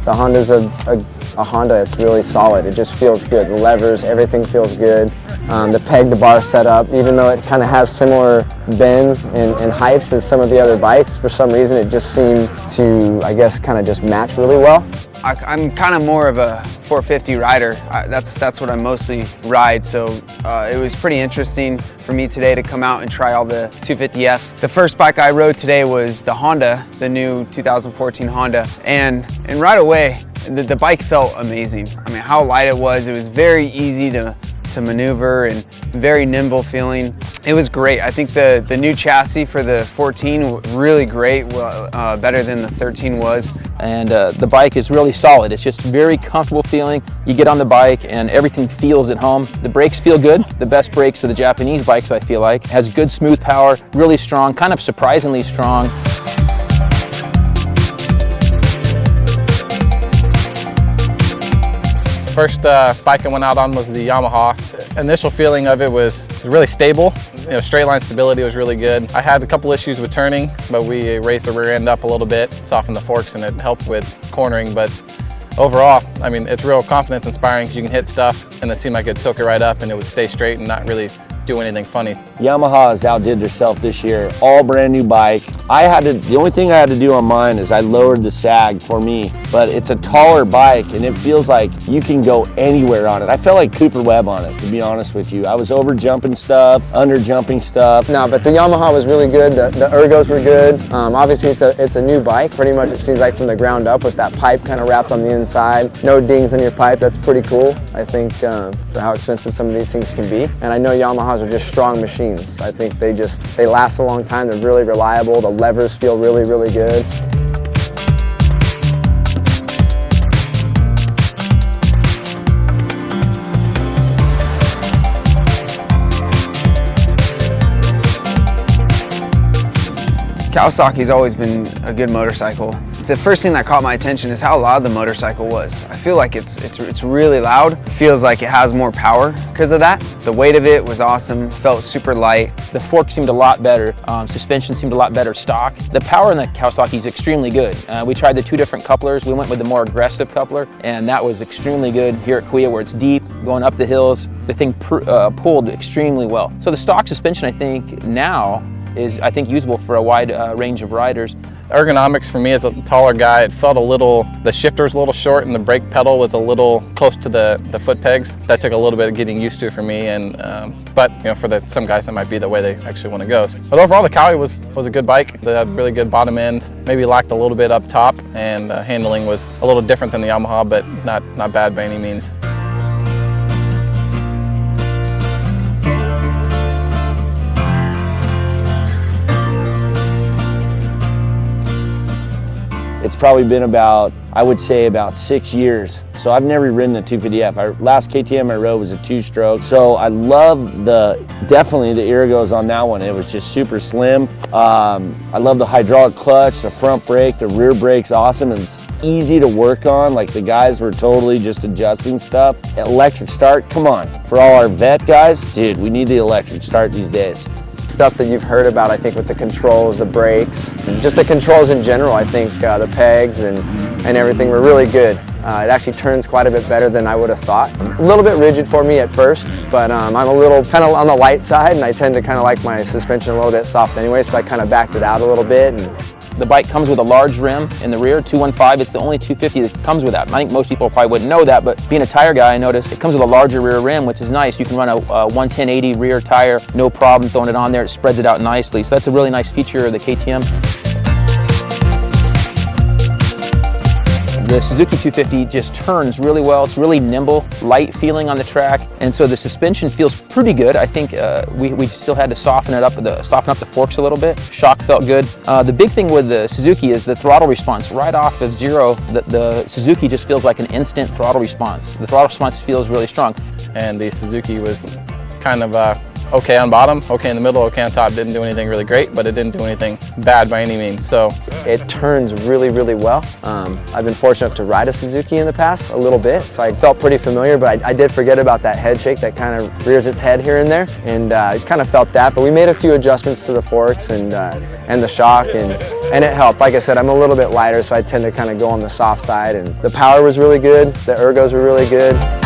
The Honda's a Honda. It's really solid. It just feels good. The levers, everything feels good. The peg to bar setup, even though it kind of has similar bends and heights as some of the other bikes, for some reason it just seemed to, I guess, kind of just match really well. I'm kind of more of a 450 rider. That's what I mostly ride, so it was pretty interesting for me today to come out and try all the 250Fs. The first bike I rode today was the Honda, the new 2014 Honda, and right away the bike felt amazing. I mean, how light it was very easy to maneuver and very nimble feeling. It was great. I think the new chassis for the 14 really great, better than the 13 was. And the bike is really solid. It's just very comfortable feeling. You get on the bike and everything feels at home. The brakes feel good. The best brakes of the Japanese bikes, I feel like. It has good smooth power, really strong, kind of surprisingly strong. First bike I went out on was the Yamaha. Initial feeling of it was really stable. You know, straight line stability was really good. I had a couple issues with turning, but we raised the rear end up a little bit, softened the forks, and it helped with cornering. But overall, I mean, it's real confidence inspiring because you can hit stuff and it seemed like it'd soak it right up and it would stay straight and not really do anything funny. Yamaha has outdid themselves this year. All brand new bike. The only thing I had to do on mine is I lowered the sag for me, but it's a taller bike and it feels like you can go anywhere on it. I felt like Cooper Webb on it, to be honest with you. I was over jumping stuff, under jumping stuff. No, but the Yamaha was really good. The ergos were good. Obviously it's a new bike. Pretty much it seems like from the ground up with that pipe kind of wrapped on the inside. No dings in your pipe. That's pretty cool, I think, for how expensive some of these things can be. And I know Yamahas are just strong machines. I think they last a long time. They're really reliable. The levers feel really, really good. Kawasaki's always been a good motorcycle. The first thing that caught my attention is how loud the motorcycle was. I feel like it's really loud. It feels like it has more power because of that. The weight of it was awesome, felt super light. The fork seemed a lot better, suspension seemed a lot better stock. The power in the Kawasaki is extremely good. We tried the two different couplers. We went with the more aggressive coupler, and that was extremely good here at Kuya, where it's deep, going up the hills. The thing pulled extremely well. So the stock suspension, I think, now is, I think, usable for a wide range of riders. Ergonomics for me as a taller guy, it felt the shifter was a little short and the brake pedal was a little close to the foot pegs. That took a little bit of getting used to for me, and but you know, for some guys that might be the way they actually want to go. But overall the Kawi was a good bike. They had really good bottom end, maybe lacked a little bit up top, and handling was a little different than the Yamaha, but not bad by any means. It's probably been about, I would say, about 6 years. So I've never ridden the 250F. Last KTM I rode was a 2-stroke. So I love definitely the ergos on that one. It was just super slim. I love the hydraulic clutch, the front brake, the rear brake's awesome, and it's easy to work on. Like, the guys were totally just adjusting stuff. Electric start, come on. For all our vet guys, dude, we need the electric start these days. Stuff that you've heard about, I think, with the controls, the brakes, just the controls in general. I think the pegs and everything were really good. It actually turns quite a bit better than I would have thought. A little bit rigid for me at first, but I'm a little kind of on the light side, and I tend to kind of like my suspension a little bit soft anyway, so I kind of backed it out a little bit. The bike comes with a large rim in the rear, 215. It's the only 250 that comes with that. I think most people probably wouldn't know that, but being a tire guy, I noticed it comes with a larger rear rim, which is nice. You can run a 110/80 rear tire, no problem throwing it on there. It spreads it out nicely. So that's a really nice feature of the KTM. The Suzuki 250 just turns really well. It's really nimble, light feeling on the track, and so the suspension feels pretty good. I think we still had to soften up the forks a little bit. Shock felt good. The big thing with the Suzuki is the throttle response. Right off of zero, the Suzuki just feels like an instant throttle response. The throttle response feels really strong. And the Suzuki was kind of okay on bottom, okay in the middle, okay on top. Didn't do anything really great, but it didn't do anything bad by any means. So it turns really, really well. I've been fortunate enough to ride a Suzuki in the past a little bit, so I felt pretty familiar, but I did forget about that head shake that kind of rears its head here and there, and I kind of felt that, but we made a few adjustments to the forks and the shock, and and it helped. Like I said, I'm a little bit lighter, so I tend to kind of go on the soft side, and the power was really good, the ergos were really good.